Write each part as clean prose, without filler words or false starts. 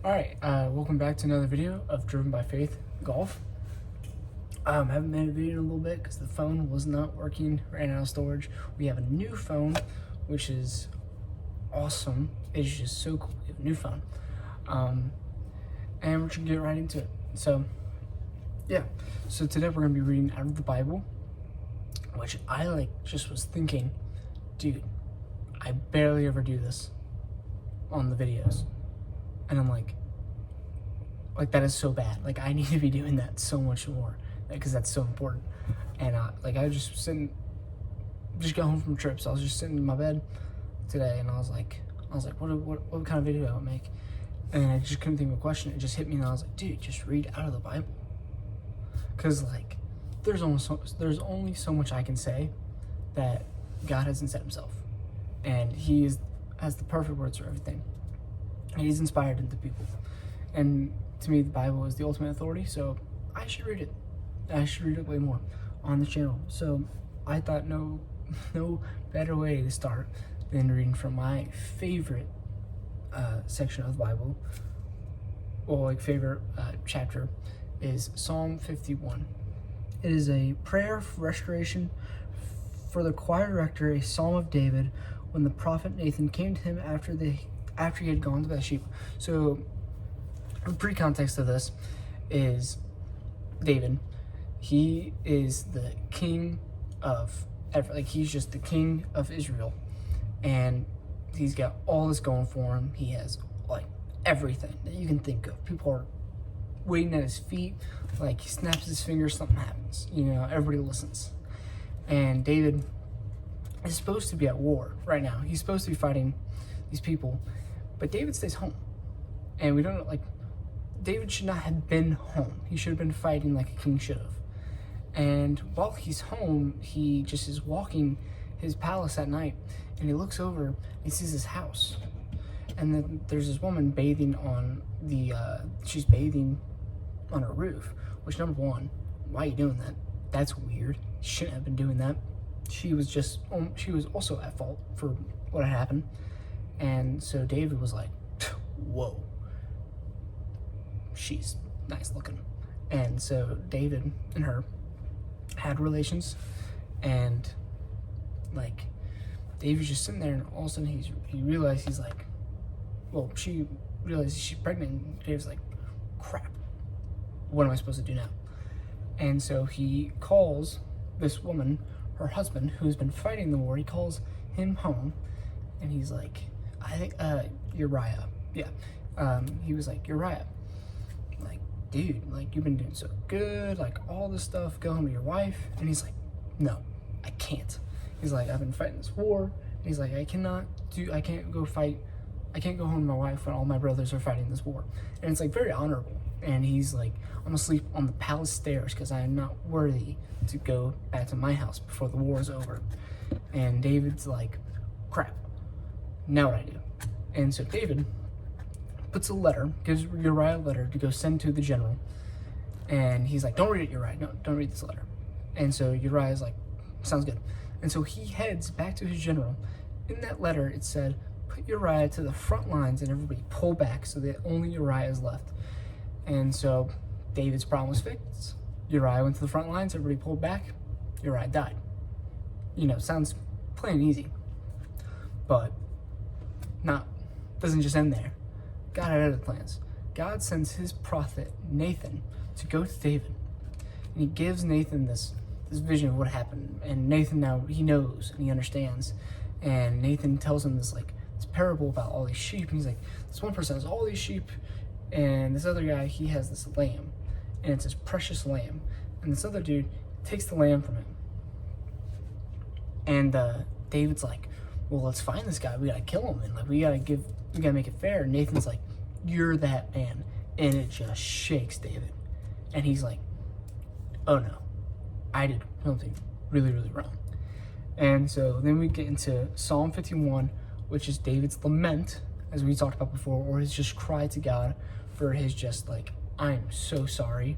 Alright, welcome back to another video of Driven by Faith Golf. Haven't made a video in a little bit because the phone was not working, ran out of storage. We have a new phone, which is awesome. It's just so cool. We have a new phone. And we're just gonna get right into it. So, yeah. So today we're gonna be reading out of the Bible, which I just was thinking, dude, I barely ever do this on the videos. And I'm like that is so bad. I need to be doing that so much more because that's so important. And I was just got home from a trip, so I was just sitting in my bed today, and I was like, what kind of video do I make? And I just couldn't think of a question. It just hit me, and I was like, dude, just read out of the Bible, because there's only so much I can say that God hasn't said himself, and He has the perfect words for everything. And He's inspired into people. And to me, the Bible is the ultimate authority, so I should read it. I should read it way more on the channel. So I thought no better way to start than reading from my favorite section of the Bible, or favorite chapter, is Psalm 51. It is a prayer for restoration for the choir director, a psalm of David, when the prophet Nathan came to him after he had gone to Bathsheba. So the pre-context of this is David. He is the king of he's just the king of Israel, and he's got all this going for him. He has everything that you can think of. People are waiting at his feet. He snaps his fingers, something happens. Everybody listens. And David is supposed to be at war right now. He's supposed to be fighting these people, but David stays home. And we don't David should not have been home. He should have been fighting like a king should have. And while he's home, he just is walking his palace at night, and he looks over and he sees his house. And then there's this woman bathing on she's bathing on her roof, which, number one, why are you doing that? That's weird. You shouldn't have been doing that. She was also at fault for what had happened. And so David was like, whoa, she's nice looking. And so David and her had relations, and David's just sitting there, and all of a sudden he realized she realizes she's pregnant, and David's like, crap, what am I supposed to do now? And so he calls this woman, her husband, who's been fighting the war. He calls him home, and he's like, I think Uriah, yeah. He was like, Uriah, dude, you've been doing so good, all this stuff, go home to your wife. And he's like, no, I can't. He's like, I've been fighting this war. And he's like, I can't go home to my wife when all my brothers are fighting this war. And it's very honorable. And he's like, I'm gonna sleep on the palace stairs because I am not worthy to go back to my house before the war is over. And David's like, crap, now what I do? And so David puts a letter, gives Uriah a letter to go send to the general. And he's like, don't read it, Uriah. No, don't read this letter. And so Uriah's like, sounds good. And so he heads back to his general. In that letter, it said, put Uriah to the front lines and everybody pull back so that only Uriah is left. And so David's problem was fixed. Uriah went to the front lines, everybody pulled back, Uriah died. Sounds plain and easy. But doesn't just end there. God had other plans. God sends his prophet Nathan to go to David, and he gives Nathan this vision of what happened. And Nathan, now he knows and he understands. And Nathan tells him this parable about all these sheep. And he's like, this one person has all these sheep, and this other guy, he has this lamb, and it's his precious lamb. And this other dude takes the lamb from him. And David's like, well, let's find this guy. We gotta kill him, and we gotta make it fair. And Nathan's like, you're that man. And it just shakes David. And he's like, oh no, I did something really, really wrong. And so then we get into Psalm 51, which is David's lament, as we talked about before, or his just cry to God for his I'm so sorry.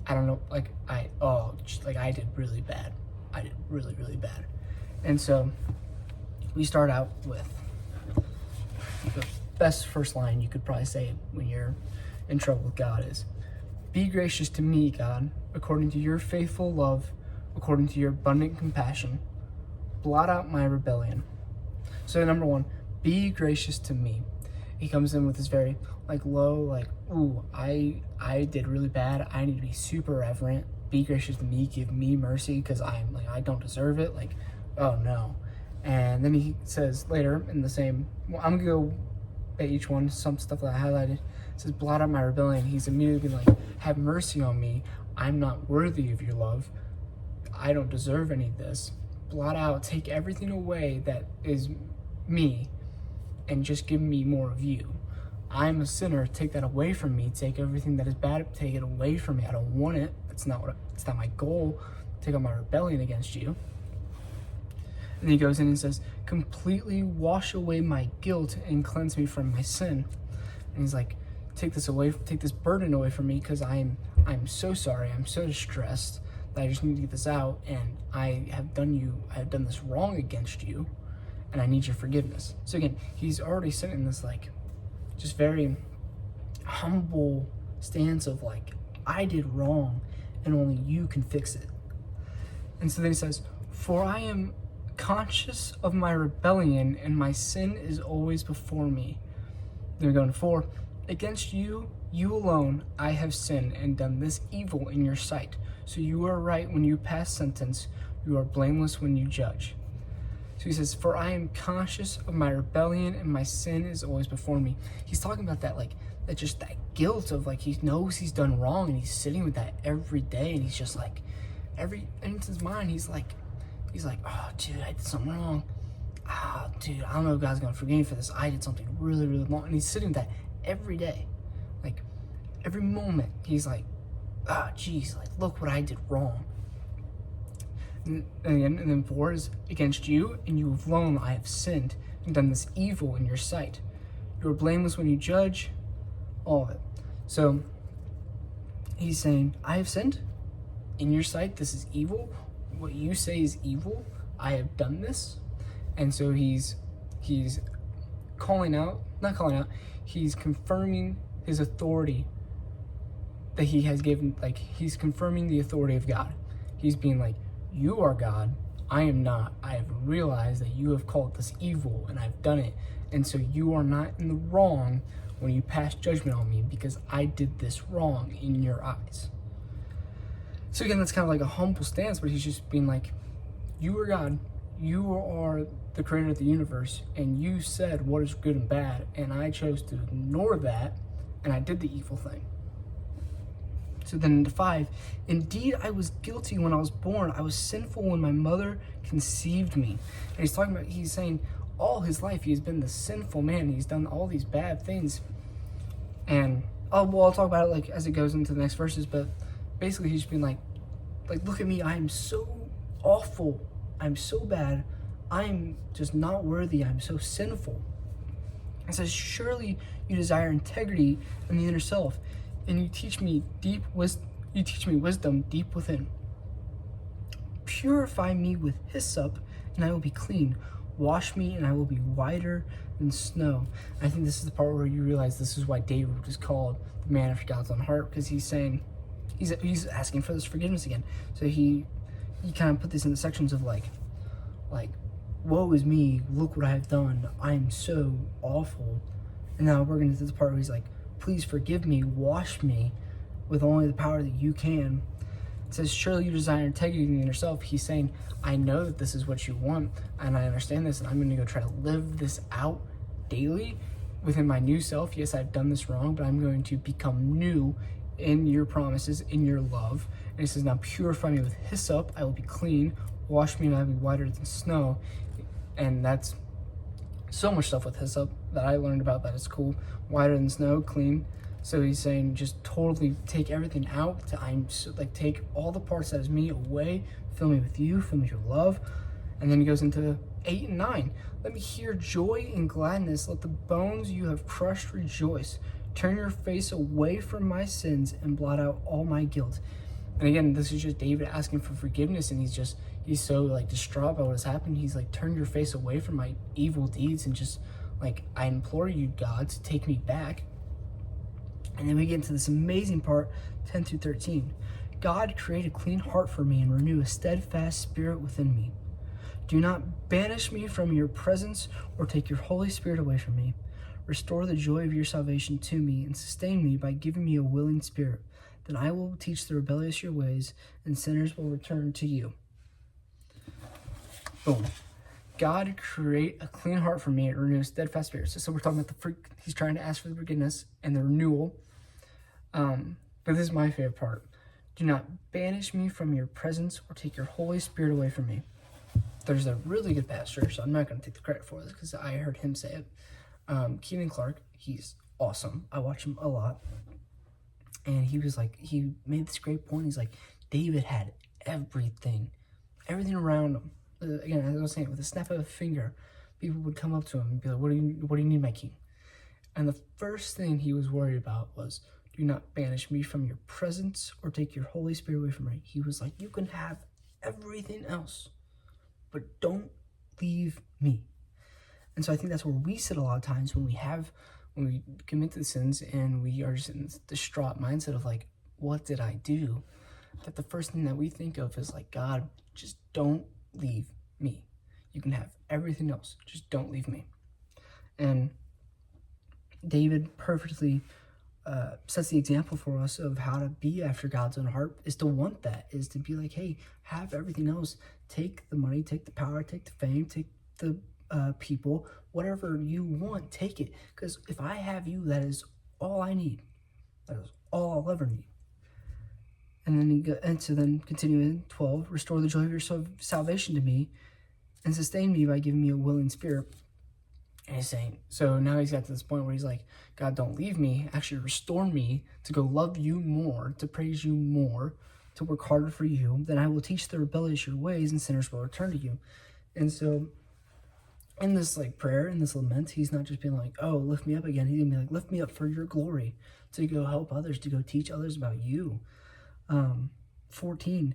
I don't know, I did really bad. I did really, really bad. And so we start out with best first line you could probably say when you're in trouble with God is, "Be gracious to me, God, according to your faithful love, according to your abundant compassion. Blot out my rebellion." So number one, be gracious to me. He comes in with this very low, ooh, I did really bad. I need to be super reverent. Be gracious to me. Give me mercy because I don't deserve it. Oh no. And then he says later in the same, I'm gonna go at each one, some stuff that I highlighted. It says, blot out my rebellion. He's immediately have mercy on me. I'm not worthy of your love. I don't deserve any of this. Blot out, take everything away that is me and just give me more of you. I'm a sinner. Take that away from me. Take everything that is bad. Take it away from me. I don't want it. It's not my goal. Take out my rebellion against you. And he goes in and says, completely wash away my guilt and cleanse me from my sin. And he's like, take this burden away from me because I'm so sorry. I'm so distressed that I just need to get this out, and I have done this wrong against you, and I need your forgiveness. So again, he's already sitting in this just very humble stance of I did wrong and only you can fix it. And so then he says, for I am conscious of my rebellion and my sin is always before me. Then we go into 4, against you alone I have sinned and done this evil in your sight. So you are right when you pass sentence, you are blameless when you judge. So he says, for I am conscious of my rebellion and my sin is always before me. He's talking about that that guilt of he knows he's done wrong, and he's sitting with that every day, and he's just in his mind, he's like, oh dude, I did something wrong. Dude, I don't know if God's gonna forgive me for this. I did something really, really wrong. And he's sitting with that every day. Every moment, he's geez, look what I did wrong. And then 4 is against you and you alone I have sinned and done this evil in your sight. You are blameless when you judge, all of it. So he's saying, I have sinned in your sight. This is evil. What you say is evil. I have done this. And so he's he's confirming his authority that he has given. He's confirming the authority of God. He's being you are God, I am not. I have realized that you have called this evil and I've done it. And so you are not in the wrong when you pass judgment on me because I did this wrong in your eyes. So again, that's kind of a humble stance, but he's just being you are God, you are the creator of the universe, and you said what is good and bad, and I chose to ignore that, and I did the evil thing. So then into 5, indeed I was guilty when I was born. I was sinful when my mother conceived me. And he's saying all his life he has been the sinful man. He's done all these bad things. And I'll talk about it as it goes into the next verses, but basically he's just been look at me, I am so awful. I'm so bad. I'm just not worthy. I'm so sinful. It says, surely you desire integrity in the inner self, and you teach me wisdom deep within. Purify me with hyssop, and I will be clean. Wash me, and I will be whiter than snow. And I think this is the part where you realize this is why David was called the man after God's own heart, because he's saying, he's asking for this forgiveness again. So he kind of put this in the sections of woe is me, look what I have done, I'm so awful. And now we're going to the part where he's please forgive me, wash me with only the power that you can. It says, surely you desire integrity in yourself. He's saying, I know that this is what you want, and I understand this, and I'm going to go try to live this out daily within my new self. Yes, I've done this wrong, but I'm going to become new in your promises, in your love. And he says, now purify me with hyssop, I will be clean. Wash me and I will be whiter than snow. And that's so much stuff with hyssop that I learned about that is cool. Whiter than snow, clean. So he's saying just totally take everything out. Take all the parts that is me away. Fill me with you. Fill me with your love. And then he goes into 8 and 9. Let me hear joy and gladness. Let the bones you have crushed rejoice. Turn your face away from my sins and blot out all my guilt. And again, this is just David asking for forgiveness, and he's so distraught by what has happened. He's turn your face away from my evil deeds and just Like, I implore you, God, to take me back. And then we get into this amazing part, 10 through 13. God, create a clean heart for me and renew a steadfast spirit within me. Do not banish me from your presence or take your Holy Spirit away from me. Restore the joy of your salvation to me and sustain me by giving me a willing spirit. Then I will teach the rebellious your ways and sinners will return to you. Boom. God, create a clean heart for me and renew a steadfast spirit. So we're talking about he's trying to ask for the forgiveness and the renewal. But this is my favorite part. Do not banish me from your presence or take your Holy Spirit away from me. There's a really good pastor, so I'm not going to take the credit for this because I heard him say it. Keenan Clark, he's awesome. I watch him a lot. And he was like, he made this great point. He's like, David had everything around him. Again, as I was saying, with a snap of a finger, people would come up to him and be like, what do you need, my king? And the first thing he was worried about was, do not banish me from your presence or take your Holy Spirit away from me. He was like, you can have everything else, but don't leave me. And so I think that's where we sit a lot of times when we commit the sins and we are just in this distraught mindset of like, what did I do? That the first thing that we think of is like, God, just don't leave me. You can have everything else, just don't leave me. And David perfectly sets the example for us of how to be after God's own heart, is to want that, is to be like, hey, have everything else. Take the money, take the power, take the fame, take the people, whatever you want, take it. Because if I have you, that is all I need. That is all I'll ever need. And then continuing 12, restore the joy of your salvation to me and sustain me by giving me a willing spirit. And he's saying, so now he's got to this point where he's like, God, don't leave me. Actually, restore me to go love you more, to praise you more, to work harder for you. Then I will teach the rebellious your ways and sinners will return to you. And so in this like prayer, in this lament, he's not just being like, oh, lift me up again. He's going to be like, lift me up for your glory, to go help others, to go teach others about you. 14,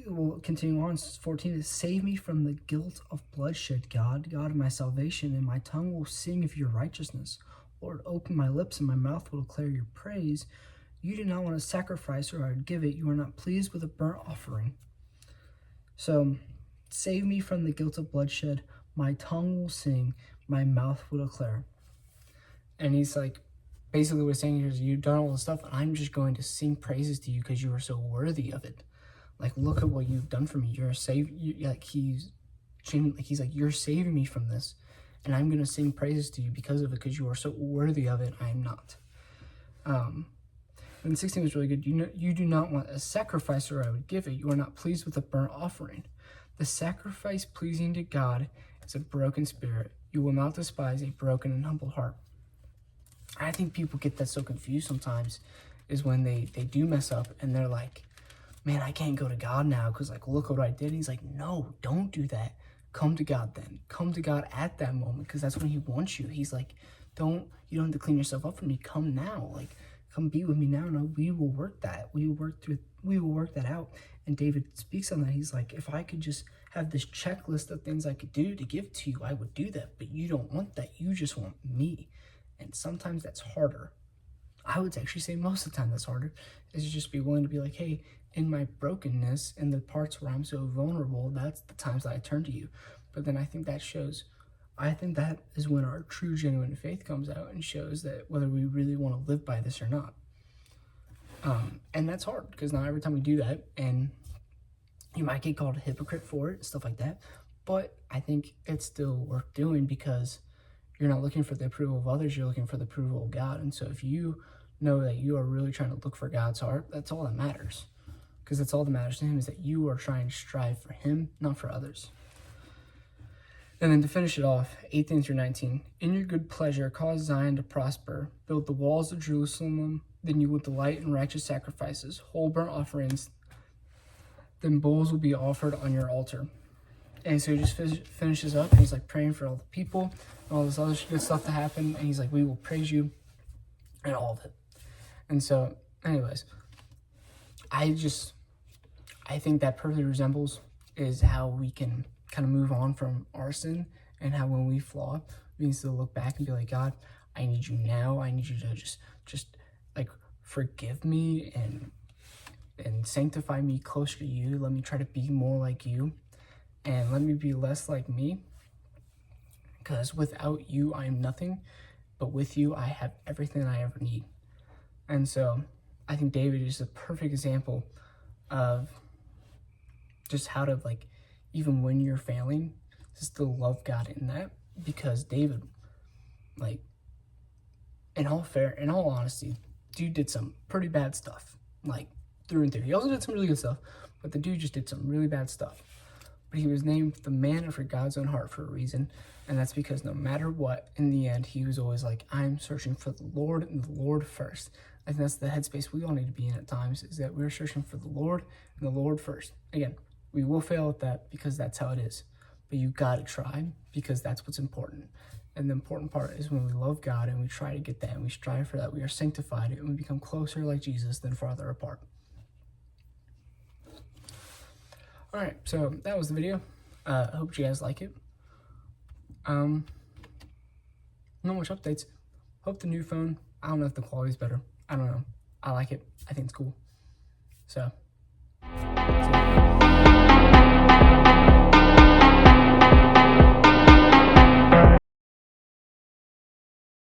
we'll continue on. 14 is, save me from the guilt of bloodshed, God of my salvation, and my tongue will sing of your righteousness. Lord, open my lips and my mouth will declare your praise. You do not want a sacrifice, or I would give it. You are not pleased with a burnt offering. So, save me from the guilt of bloodshed. My tongue will sing, my mouth will declare. And he's like, basically what he's saying here is, you've done all this stuff, and I'm just going to sing praises to you because you are so worthy of it. Like, look at what you've done for me. You're a he's like, you're saving me from this, and I'm going to sing praises to you because of it, because you are so worthy of it. I am not. And 16 was really good. You do not want a sacrifice, or I would give it. You are not pleased with a burnt offering. The sacrifice pleasing to God is a broken spirit. You will not despise a broken and humble heart. I think people get that so confused sometimes, is when they do mess up and they're like, man, I can't go to God now because, like, look what I did. And he's like, no, don't do that. Come to God then. Come to God at that moment, because that's when he wants you. He's like, you don't have to clean yourself up for me. Come now. Like, come be with me now. No, we will work that. We will work that out. And David speaks on that. He's like, if I could just have this checklist of things I could do to give to you, I would do that. But you don't want that. You just want me. And sometimes that's harder. I would actually say most of the time that's harder, is to just be willing to be like, hey, in my brokenness and the parts where I'm so vulnerable, that's the times that I turn to you. But then I think that is when our true, genuine faith comes out and shows that whether we really want to live by this or not. And that's hard, because not every time we do that, and you might get called a hypocrite for it, stuff like that. But I think it's still worth doing, because you're not looking for the approval of others, you're looking for the approval of God. And so if you know that you are really trying to look for God's heart, that's all that matters. Because that's all that matters to him, is that you are trying to strive for him, not for others. And then to finish it off, 18 through 19, in your good pleasure, cause Zion to prosper, build the walls of Jerusalem, then you will delight in righteous sacrifices, whole burnt offerings, then bulls will be offered on your altar. And so he just finishes up, and he's like praying for all the people, and all this other good stuff to happen, and he's like, we will praise you, and all of it. And so, anyways, I think that perfectly resembles is how we can kind of move on from our sin, and how when we flaw, We can still look back and be like, God, I need you now. I need you to just like forgive me and sanctify me closer to you. Let me try to be more like you, and let me be less like me. Because without you, I am nothing, but with you, I have everything I ever need. And so I think David is a perfect example of just how to, like, even when you're failing, to still love God in that. Because David, like, in all honesty, dude did some pretty bad stuff, like, through and through. He also did some really good stuff, but the dude just did some really bad stuff. But he was named the man after God's own heart for a reason, and that's because no matter what, in the end, he was always like, I'm searching for the Lord and the Lord first. I think that's the headspace we all need to be in at times, is that we're searching for the Lord and the Lord first. Again, we will fail at that because that's how it is, but you gotta try, because that's what's important. And the important part is when we love God and we try to get that and we strive for that, we are sanctified and we become closer like Jesus than farther apart. All right, so that was the video. I hope you guys like it. Not much updates. Hope the new phone, I don't know if the quality's better. I don't know. I like it. I think it's cool. So